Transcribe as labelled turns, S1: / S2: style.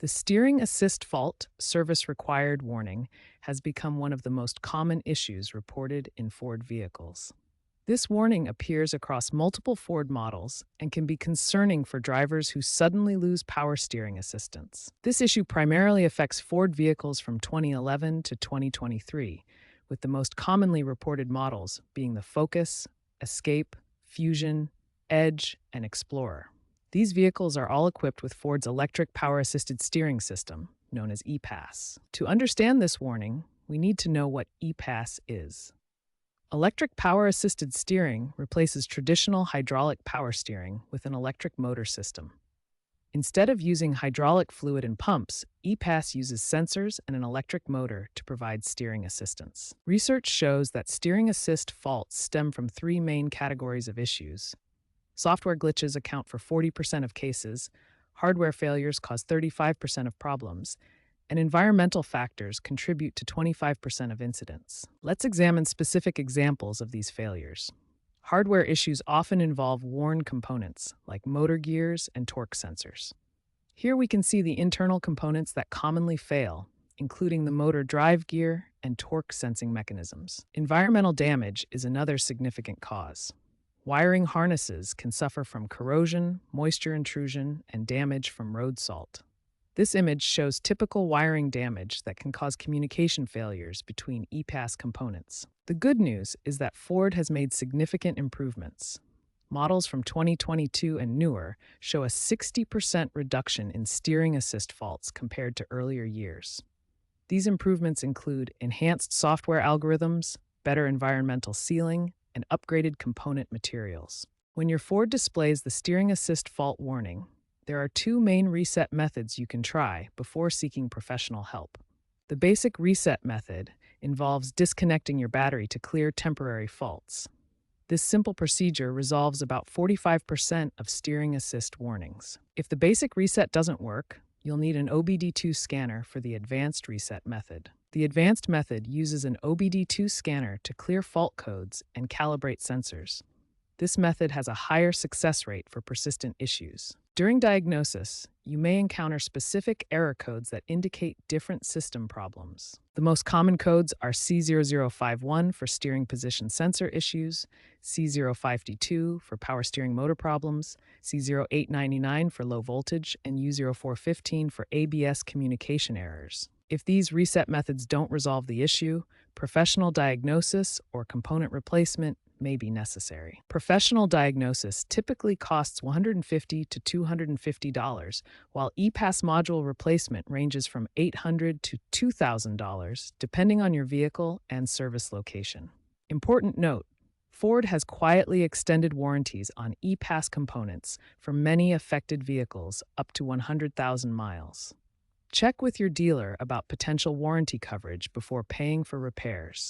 S1: The steering assist fault service required warning has become one of the most common issues reported in Ford vehicles. This warning appears across multiple Ford models and can be concerning for drivers who suddenly lose power steering assistance. This issue primarily affects Ford vehicles from 2011 to 2023, with the most commonly reported models being the Focus, Escape, Fusion, Edge, and Explorer. These vehicles are all equipped with Ford's electric power-assisted steering system, known as EPAS. To understand this warning, we need to know what EPAS is. Electric power-assisted steering replaces traditional hydraulic power steering with an electric motor system. Instead of using hydraulic fluid and pumps, EPAS uses sensors and an electric motor to provide steering assistance. Research shows that steering assist faults stem from three main categories of issues. Software glitches account for 40% of cases, hardware failures cause 35% of problems, and environmental factors contribute to 25% of incidents. Let's examine specific examples of these failures. Hardware issues often involve worn components, like motor gears and torque sensors. Here we can see the internal components that commonly fail, including the motor drive gear and torque sensing mechanisms. Environmental damage is another significant cause. Wiring harnesses can suffer from corrosion, moisture intrusion, and damage from road salt. This image shows typical wiring damage that can cause communication failures between EPAS components. The good news is that Ford has made significant improvements. Models from 2022 and newer show a 60% reduction in steering assist faults compared to earlier years. These improvements include enhanced software algorithms, better environmental sealing, and upgraded component materials. When your Ford displays the steering assist fault warning, there are two main reset methods you can try before seeking professional help. The basic reset method involves disconnecting your battery to clear temporary faults. This simple procedure resolves about 45% of steering assist warnings. If the basic reset doesn't work, you'll need an OBD2 scanner for the advanced reset method. The advanced method uses an OBD2 scanner to clear fault codes and calibrate sensors. This method has a higher success rate for persistent issues. During diagnosis, you may encounter specific error codes that indicate different system problems. The most common codes are C0051 for steering position sensor issues, C05D2 for power steering motor problems, C0899 for low voltage, and U0415 for ABS communication errors. If these reset methods don't resolve the issue, professional diagnosis or component replacement may be necessary. Professional diagnosis typically costs $150 to $250, while EPAS module replacement ranges from $800 to $2,000, depending on your vehicle and service location. Important note: Ford has quietly extended warranties on EPAS components for many affected vehicles up to 100,000 miles. Check with your dealer about potential warranty coverage before paying for repairs.